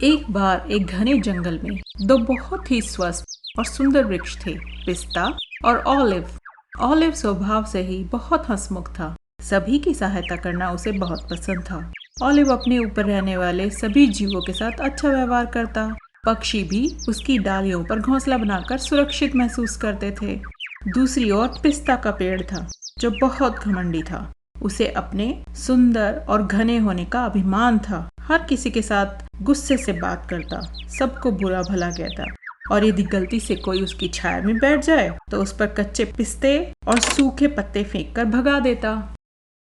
एक बार एक घने जंगल में दो बहुत ही स्वस्थ और सुंदर वृक्ष थे, पिस्ता और ऑलिव। ऑलिव स्वभाव से ही बहुत हंसमुख था। सभी की सहायता करना उसे बहुत पसंद था। ऑलिव अपने ऊपर रहने वाले सभी जीवों के साथ अच्छा व्यवहार करता। पक्षी भी उसकी डालियों पर घोंसला बनाकर सुरक्षित महसूस करते थे। दूसरी ओर पिस्ता का पेड़ था, जो बहुत घमंडी था। उसे अपने सुंदर और घने होने का अभिमान था। हर किसी के साथ गुस्से से बात करता, सबको बुरा भला कहता, और यदि गलती से कोई उसकी छाया में बैठ जाए तो उस पर कच्चे पिस्ते और सूखे पत्ते फेंककर भगा देता।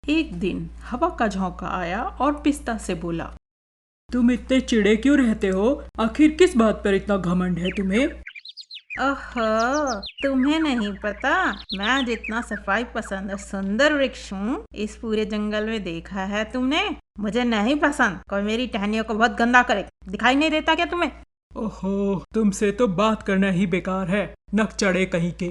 एक दिन हवा का झोंका आया और पिस्ता से बोला, तुम इतने चिड़े क्यों रहते हो? आखिर किस बात पर इतना घमंड है तुम्हें? ओहो, तुम्हें नहीं पता, मैं जितना सफाई पसंद और सुंदर वृक्ष हूँ इस पूरे जंगल में देखा है तुमने? मुझे नहीं पसंद कोई मेरी टहनियों को बहुत गंदा करे। दिखाई नहीं देता क्या तुम्हें? ओहो, तुमसे तो बात करना ही बेकार है, नक चढ़े कहीं के।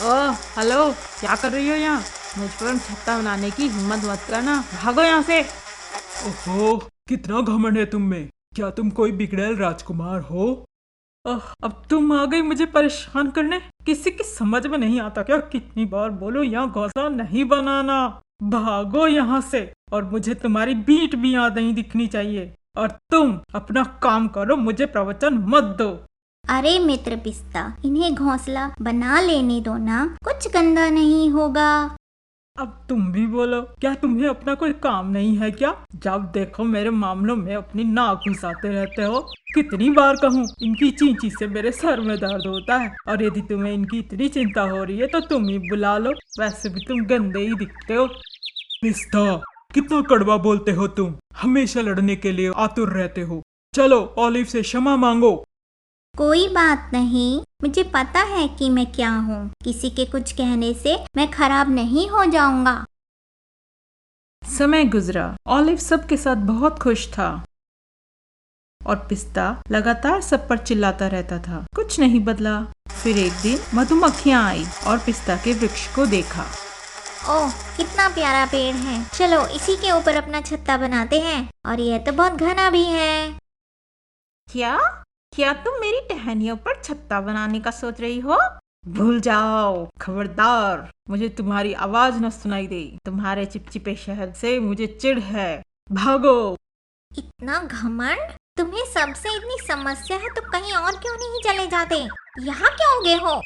ओह हेलो, क्या कर रही हो यहाँ? मुझ पर छत्ता बनाने की हिम्मत मत करना, भागो यहाँ से। ओहो, कितना घमंड है तुम में। क्या तुम कोई बिगड़ैल राजकुमार हो? अब तुम आ गई मुझे परेशान करने। किसी की समझ में नहीं आता क्या? कितनी बार बोलो यहाँ घोंसला नहीं बनाना। भागो यहाँ से, और मुझे तुम्हारी बीट भी यहाँ नहीं दिखनी चाहिए। और तुम अपना काम करो, मुझे प्रवचन मत दो। अरे मित्र पिस्ता, इन्हें घोंसला बना लेने दो ना, कुछ गंदा नहीं होगा। अब तुम भी बोलो, क्या तुम्हें अपना कोई काम नहीं है क्या? जब देखो मेरे मामलों में अपनी नाक घुसाते रहते हो। कितनी बार कहूँ, इनकी चींची से मेरे सर में दर्द होता है। और यदि तुम्हें इनकी इतनी चिंता हो रही है तो तुम ही बुला लो, वैसे भी तुम गंदे ही दिखते हो। पिस्ता, कितना कड़वा बोलते हो तुम। हमेशा लड़ने के लिए आतुर रहते हो। चलो ऑलिव से क्षमा मांगो। कोई बात नहीं, मुझे पता है कि मैं क्या हूँ। किसी के कुछ कहने से मैं खराब नहीं हो जाऊंगा। समय गुजरा। ऑलिव सबके साथ बहुत खुश था और पिस्ता लगातार सब पर चिल्लाता रहता था। कुछ नहीं बदला। फिर एक दिन मधुमक्खियां आई और पिस्ता के वृक्ष को देखा। ओह, कितना प्यारा पेड़ है। चलो इसी के ऊपर अपना छत्ता बनाते हैं। और यह तो बहुत घना भी है। क्या क्या तुम मेरी टहनियों पर छत्ता बनाने का सोच रही हो? भूल जाओ, खबरदार, मुझे तुम्हारी आवाज न सुनाई दे। तुम्हारे चिपचिपे शहर से मुझे चिढ़ है, भागो। इतना घमंड? तुम्हें सबसे इतनी समस्या है तो कहीं और क्यों नहीं चले जाते? यहाँ क्यों उगे हो?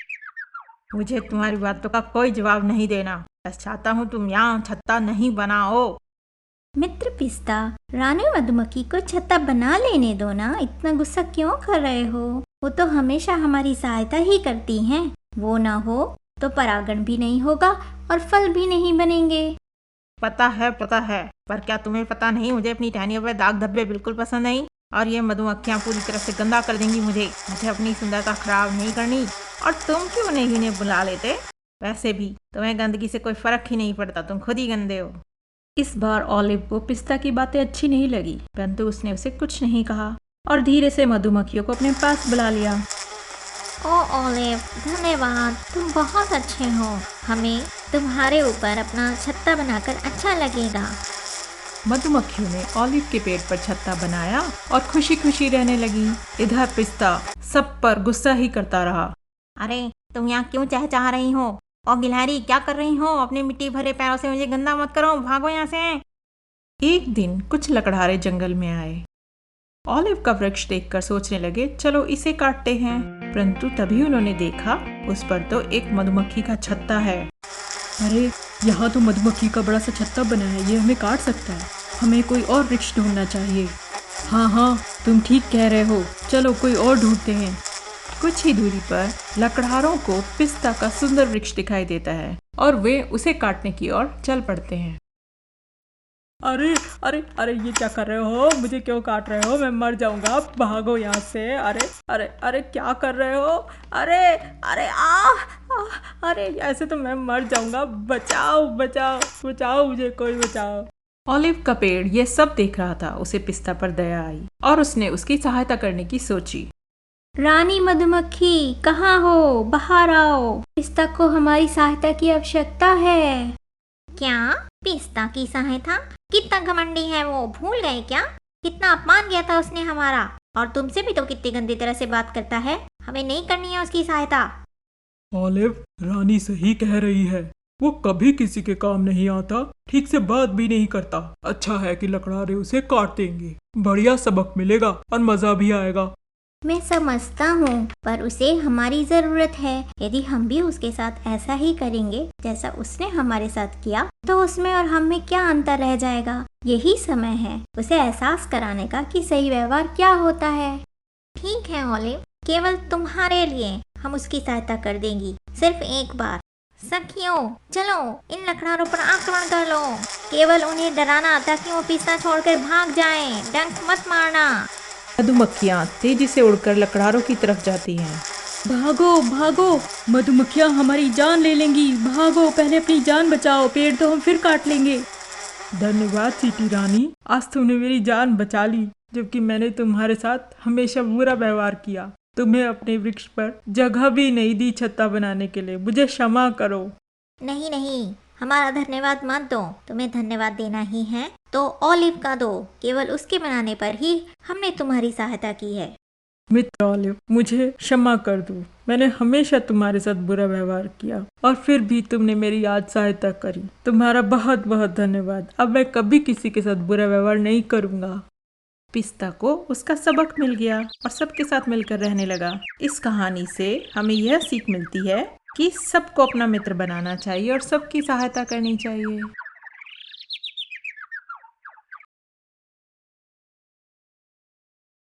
मुझे तुम्हारी बातों का कोई जवाब नहीं देना। बस चाहता हूँ तुम यहाँ छत्ता नहीं बनाओ। मित्र पिस्ता, रानी मधुमक्खी को छत्ता बना लेने दो ना, इतना गुस्सा क्यों कर रहे हो? वो तो हमेशा हमारी सहायता ही करती हैं। वो ना हो तो परागण भी नहीं होगा और फल भी नहीं बनेंगे। पता है, पर क्या तुम्हें पता नहीं, मुझे अपनी टहनियों पर दाग धब्बे बिल्कुल पसंद नहीं। और ये मधुमक्खियाँ पूरी तरह से गंदा कर देंगी मुझे अपनी सुंदरता खराब नहीं करनी। और तुम क्यों नहीं उन्हें बुला लेते? वैसे भी तुम्हें गंदगी से कोई फर्क ही नहीं पड़ता, तुम खुद ही गंदे हो। इस बार ऑलिव को पिस्ता की बातें अच्छी नहीं लगी, परंतु उसने उसे कुछ नहीं कहा और धीरे से मधुमक्खियों को अपने पास बुला लिया। ओ ऑलिव, धन्यवाद, तुम बहुत अच्छे हो। हमें तुम्हारे ऊपर अपना छत्ता बनाकर अच्छा लगेगा। मधुमक्खियों ने ऑलिव के पेड़ पर छत्ता बनाया और खुशी खुशी रहने लगी। इधर पिस्ता सब पर गुस्सा ही करता रहा। अरे तुम यहाँ क्यों चहचहा रही हो? और गिलहरी, क्या कर रही हो? अपने मिट्टी भरे पैरों से मुझे गंदा मत करो, भागो यहाँ से। एक दिन कुछ लकड़हारे जंगल में आए। ऑलिव का वृक्ष देखकर सोचने लगे, चलो इसे काटते हैं। परंतु तभी उन्होंने देखा, उस पर तो एक मधुमक्खी का छत्ता है। अरे, यहाँ तो मधुमक्खी का बड़ा सा छत्ता बना है, ये हमें काट सकता है। हमें कोई और वृक्ष ढूंढना चाहिए। हाँ, तुम ठीक कह रहे हो, चलो कोई और ढूंढते हैं। कुछ ही दूरी पर लकड़हारों को पिस्ता का सुंदर वृक्ष दिखाई देता है और वे उसे काटने की ओर चल पड़ते हैं। अरे अरे अरे, ये क्या कर रहे हो? मुझे क्यों काट रहे हो? मैं मर जाऊंगा, भागो यहाँ से। अरे अरे अरे, क्या कर रहे हो? अरे अरे अरे, ऐसे तो मैं मर जाऊंगा। बचाओ बचाओ बचाओ, मुझे कोई बचाओ। ऑलिव का पेड़ ये सब देख रहा था। उसे पिस्ता पर दया आई और उसने उसकी सहायता करने की सोची। रानी मधुमक्खी, कहाँ हो? बाहर आओ, पिस्ता को हमारी सहायता की आवश्यकता है। क्या? पिस्ता की सहायता? कितना घमंडी है वो, भूल गए क्या? कितना अपमान किया था उसने हमारा, और तुमसे भी तो कितनी गंदी तरह से बात करता है। हमें नहीं करनी है उसकी सहायता। ऑलिव, रानी सही कह रही है। वो कभी किसी के काम नहीं आता, ठीक से बात भी नहीं करता। अच्छा है कि लकड़हारे उसे काट देंगे, बढ़िया सबक मिलेगा और मजा भी आएगा। मैं समझता हूँ, पर उसे हमारी जरूरत है। यदि हम भी उसके साथ ऐसा ही करेंगे जैसा उसने हमारे साथ किया, तो उसमें और हम में क्या अंतर रह जाएगा। यही समय है उसे एहसास कराने का कि सही व्यवहार क्या होता है। ठीक है ऑलिव, केवल तुम्हारे लिए हम उसकी सहायता कर देंगी, सिर्फ एक बार। सखियों, चलो इन लकड़हारों पर आक्रमण कर लो। केवल उन्हें डराना ताकि वो पिस्ता छोड़कर भाग जाएं। डंक मत मारना। मधुमक्खियाँ तेजी से उड़कर लकड़हारों की तरफ जाती हैं। भागो भागो, मधुमक्खियाँ हमारी जान ले लेंगी। भागो, पहले अपनी जान बचाओ, पेड़ तो हम फिर काट लेंगे। धन्यवाद चींटी रानी, आज तुमने मेरी जान बचा ली, जबकि मैंने तुम्हारे साथ हमेशा बुरा व्यवहार किया। तुम्हें अपने वृक्ष पर जगह भी नहीं दी छत्ता बनाने के लिए। मुझे क्षमा करो। नहीं नहीं, हमारा धन्यवाद मत दो। तुम्हें धन्यवाद देना ही है तो ऑलिव का दो। केवल उसके बनाने पर ही हमने तुम्हारी सहायता की है। मित्र ऑलिव, मुझे क्षमा कर दो। मैंने हमेशा तुम्हारे साथ बुरा व्यवहार किया और फिर भी तुमने मेरी आज सहायता करी। तुम्हारा बहुत बहुत धन्यवाद। अब मैं कभी किसी के साथ बुरा व्यवहार नहीं करूँगा। पिस्ता को उसका सबक मिल गया और सबके साथ मिलकर रहने लगा। इस कहानी से हमें यह सीख मिलती है कि सबको अपना मित्र बनाना चाहिए और सबकी सहायता करनी चाहिए।